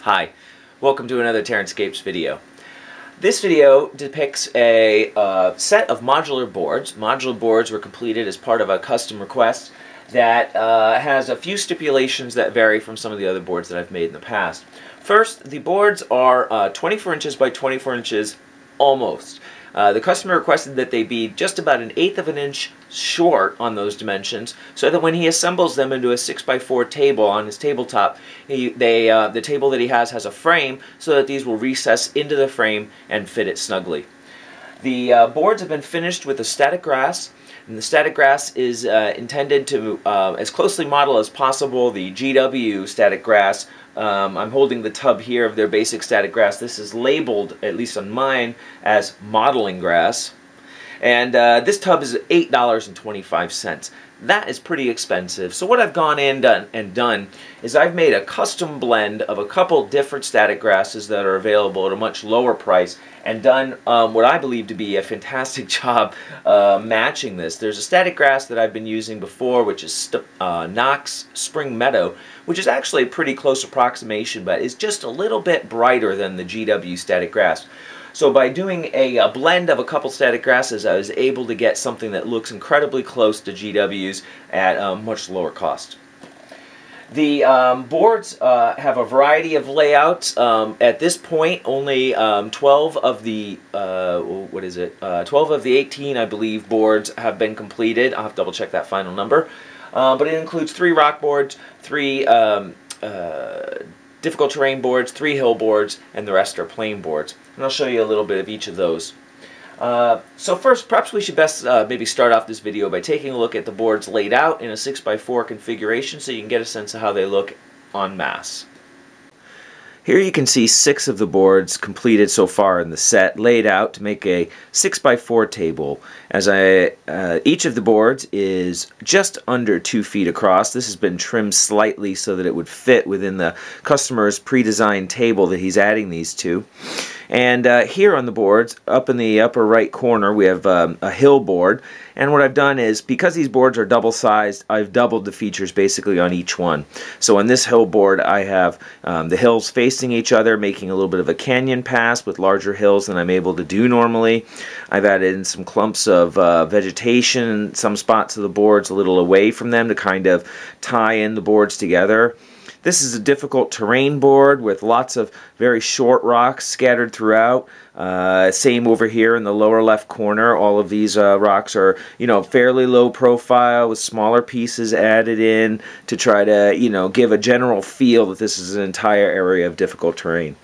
Hi, welcome to another TerranScapes video. This video depicts a set of modular boards. Modular boards were completed as part of a custom request that has a few stipulations that vary from some of the other boards that I've made in the past. First, the boards are 24 inches by 24 inches almost. The customer requested that they be just about 1/8 of an inch short on those dimensions, so that when he assembles them into a 6x4 table on his tabletop, the table that he has a frame so that these will recess into the frame and fit it snugly. The boards have been finished with a static grass, and the static grass is intended to as closely model as possible the GW static grass. I'm holding the tub here of their basic static grass. This is labeled, at least on mine, as modeling grass. And this tub is $8.25. That is pretty expensive. So what I've gone in done is I've made a custom blend of a couple different static grasses that are available at a much lower price, and done what I believe to be a fantastic job matching this. There's a static grass that I've been using before, which is Knox Spring Meadow, which is actually a pretty close approximation, but is just a little bit brighter than the GW static grass. So by doing a blend of a couple static grasses, I was able to get something that looks incredibly close to GW's at a much lower cost. The boards have a variety of layouts. At this point, only 12 of the 12 of the 18, I believe, boards have been completed. I'll have to double check that final number. But it includes 3 rock boards, 3 difficult terrain boards, 3 hill boards, and the rest are plain boards. And I'll show you a little bit of each of those. So first, perhaps we should best maybe start off this video by taking a look at the boards laid out in a 6x4 configuration so you can get a sense of how they look en masse. Here you can see 6 of the boards completed so far in the set, laid out to make a 6x4 table. As each of the boards is just under 2 feet across. This has been trimmed slightly so that it would fit within the customer's pre-designed table that he's adding these to. And here on the boards, up in the upper right corner, we have a hill board. And what I've done is, because these boards are double-sized, I've doubled the features basically on each one. So on this hill board, I have the hills facing each other, making a little bit of a canyon pass with larger hills than I'm able to do normally. I've added in some clumps of vegetation, some spots of the boards a little away from them to kind of tie in the boards together. This is a difficult terrain board with lots of very short rocks scattered throughout. Same over here in the lower left corner. All of these rocks are, fairly low profile with smaller pieces added in to try to, give a general feel that this is an entire area of difficult terrain.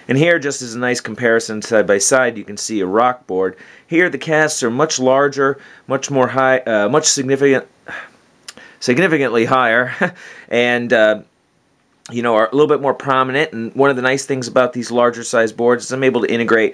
And here, just as a nice comparison side by side, you can see a rock board. Here the casts are much larger, much more high, much significantly higher, and are a little bit more prominent. And one of the nice things about these larger size boards is I'm able to integrate,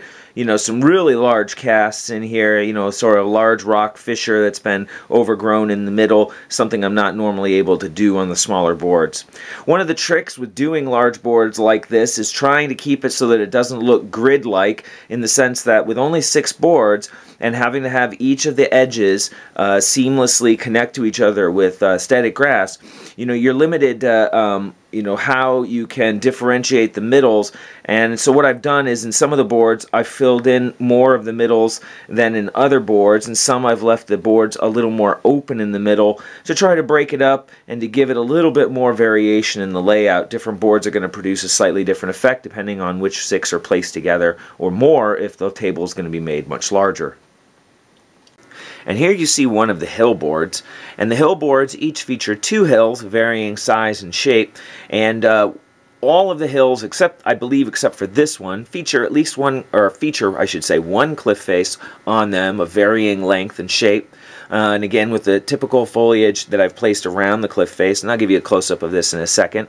some really large casts in here, sort of a large rock fissure that's been overgrown in the middle, something I'm not normally able to do on the smaller boards. One of the tricks with doing large boards like this is trying to keep it so that it doesn't look grid-like, in the sense that with only 6 boards and having to have each of the edges seamlessly connect to each other with static grass, you're limited to how you can differentiate the middles. And so what I've done is, in some of the boards I've filled in more of the middles than in other boards, and some I've left the boards a little more open in the middle to try to break it up and to give it a little bit more variation in the layout. Different boards are going to produce a slightly different effect depending on which 6 are placed together, or more if the table is going to be made much larger. And here you see one of the hill boards, and the hill boards each feature 2 hills varying size and shape, and all of the hills, except for this one, feature at least one cliff face on them of varying length and shape. And again, with the typical foliage that I've placed around the cliff face, and I'll give you a close-up of this in a second.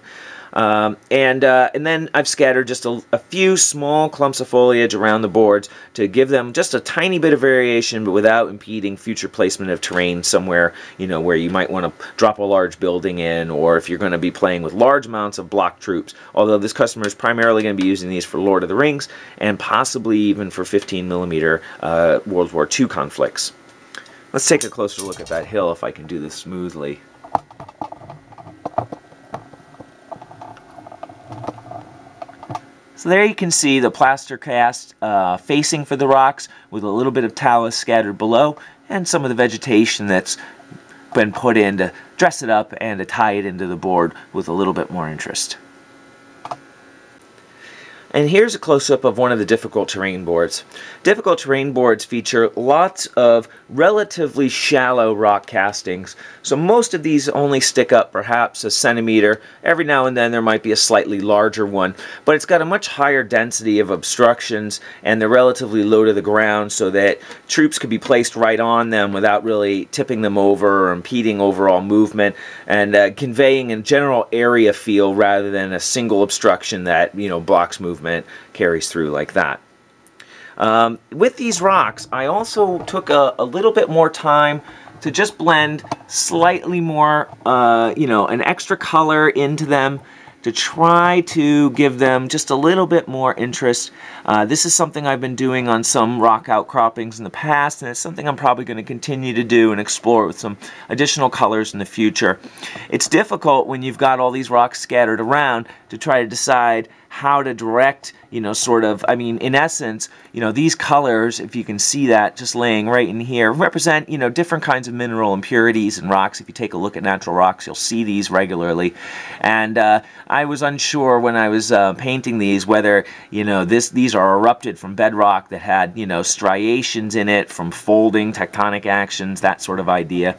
And then I've scattered just a few small clumps of foliage around the boards to give them just a tiny bit of variation, but without impeding future placement of terrain somewhere, where you might want to drop a large building in, or if you're going to be playing with large amounts of block troops. Although this customer is primarily going to be using these for Lord of the Rings, and possibly even for 15mm World War II conflicts. Let's take a closer look at that hill if I can do this smoothly. So there you can see the plaster cast facing for the rocks with a little bit of talus scattered below and some of the vegetation that's been put in to dress it up and to tie it into the board with a little bit more interest. And here's a close-up of one of the difficult terrain boards. Difficult terrain boards feature lots of relatively shallow rock castings. So most of these only stick up perhaps a centimeter. Every now and then there might be a slightly larger one. But it's got a much higher density of obstructions, and they're relatively low to the ground so that troops could be placed right on them without really tipping them over or impeding overall movement, and conveying a general area feel rather than a single obstruction that, you know, blocks movement, carries through like that. With these rocks, I also took a little bit more time to just blend slightly more, you know, an extra color into them to try to give them just a little bit more interest. This is something I've been doing on some rock outcroppings in the past, and it's something I'm probably going to continue to do and explore with some additional colors in the future. It's difficult when you've got all these rocks scattered around to try to decide how to direct, you know, sort of, I mean, in essence, you know, these colors, if you can see that just laying right in here, represent, you know, different kinds of mineral impurities in rocks. If you take a look at natural rocks, you'll see these regularly. And I was unsure when I was painting these whether, you know, these are erupted from bedrock that had, you know, striations in it from folding, tectonic actions, that sort of idea.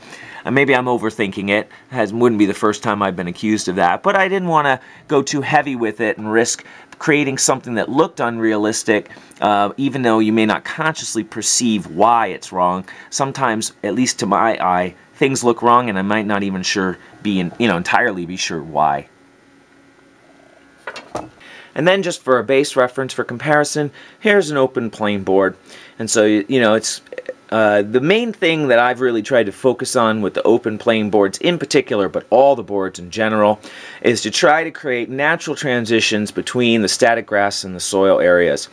Maybe I'm overthinking it. Wouldn't be the first time I've been accused of that. But I didn't want to go too heavy with it and risk creating something that looked unrealistic, even though you may not consciously perceive why it's wrong. Sometimes, at least to my eye, things look wrong, and I might not even entirely be sure why. And then just for a base reference for comparison, here's an open plane board. And so, you know, it's the main thing that I've really tried to focus on with the open plane boards in particular, but all the boards in general, is to try to create natural transitions between the static grass and the soil areas.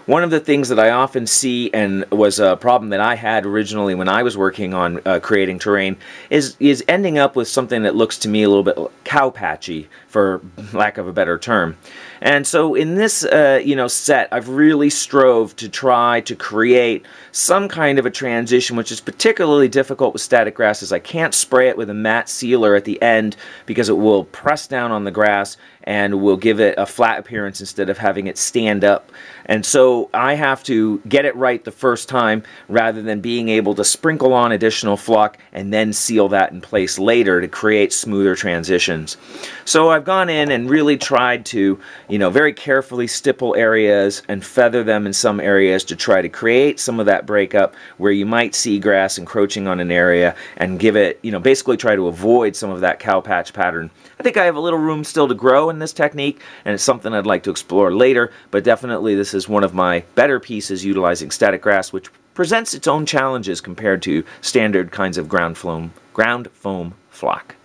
One of the things that I often see, and was a problem that I had originally when I was working on creating terrain, is ending up with something that looks to me a little bit cowpatchy, for lack of a better term. And so in this you know, set, I've really strove to try to create some kind of a transition, which is particularly difficult with static grasses. I can't spray it with a matte sealer at the end because it will press down on the grass and will give it a flat appearance instead of having it stand up. And so I have to get it right the first time rather than being able to sprinkle on additional flock and then seal that in place later to create smoother transitions. So I've gone in and really tried to, you know, very carefully stipple areas and feather them in some areas to try to create some of that breakup where you might see grass encroaching on an area and give it, you know, basically try to avoid some of that cowpatch pattern. I think I have a little room still to grow in this technique, and it's something I'd like to explore later, but definitely this is one of my better pieces utilizing static grass, which presents its own challenges compared to standard kinds of ground foam flock.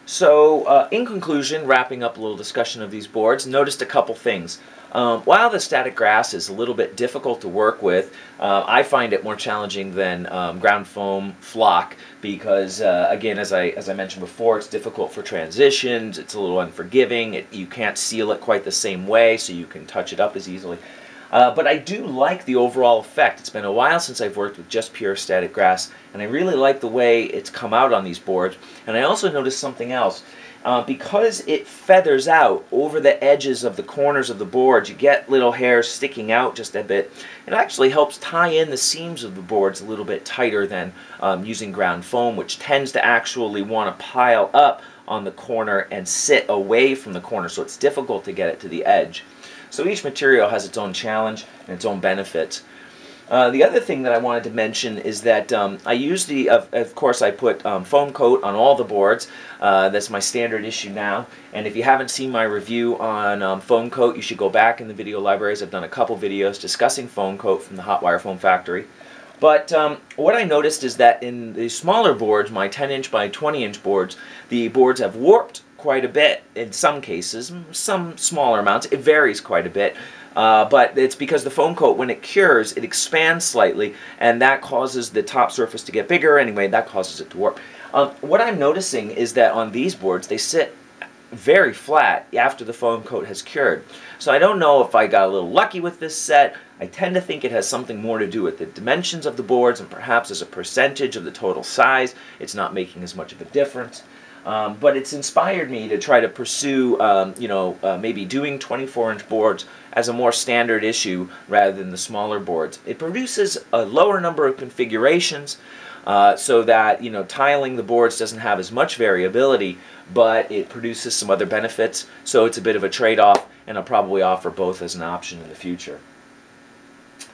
So, in conclusion, wrapping up a little discussion of these boards, noticed a couple things. While the static grass is a little bit difficult to work with, I find it more challenging than ground foam flock because, again, as I mentioned before, it's difficult for transitions, it's a little unforgiving, you can't seal it quite the same way, so you can touch it up as easily. But I do like the overall effect. It's been a while since I've worked with just pure static grass, and I really like the way it's come out on these boards. And I also noticed something else. Because it feathers out over the edges of the corners of the boards, you get little hairs sticking out just a bit. It actually helps tie in the seams of the boards a little bit tighter than using ground foam, which tends to actually want to pile up on the corner and sit away from the corner, so it's difficult to get it to the edge. So each material has its own challenge and its own benefits. The other thing that I wanted to mention is that I use of course I put foam coat on all the boards. That's my standard issue now. And if you haven't seen my review on foam coat, you should go back in the video libraries. I've done a couple videos discussing foam coat from the Hot Wire Foam Factory. But what I noticed is that in the smaller boards, my 10-inch by 20-inch boards, the boards have warped quite a bit in some cases, some smaller amounts. It varies quite a bit. But it's because the foam coat, when it cures, it expands slightly, and that causes the top surface to get bigger. Anyway, that causes it to warp. What I'm noticing is that on these boards, they sit very flat after the foam coat has cured. So I don't know if I got a little lucky with this set. I tend to think it has something more to do with the dimensions of the boards, and perhaps as a percentage of the total size, it's not making as much of a difference. But it's inspired me to try to pursue, maybe doing 24-inch boards as a more standard issue rather than the smaller boards. It produces a lower number of configurations, so that tiling the boards doesn't have as much variability, but it produces some other benefits. So it's a bit of a trade-off, and I'll probably offer both as an option in the future.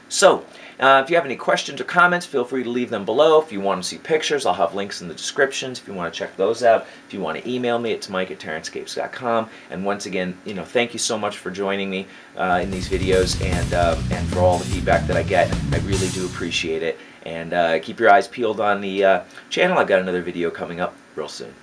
So, if you have any questions or comments, feel free to leave them below. If you want to see pictures, I'll have links in the descriptions if you want to check those out. If you want to email me, it's mike@TerranScapes.com. And once again, thank you so much for joining me in these videos, and for all the feedback that I get. I really do appreciate it. And keep your eyes peeled on the channel. I've got another video coming up real soon.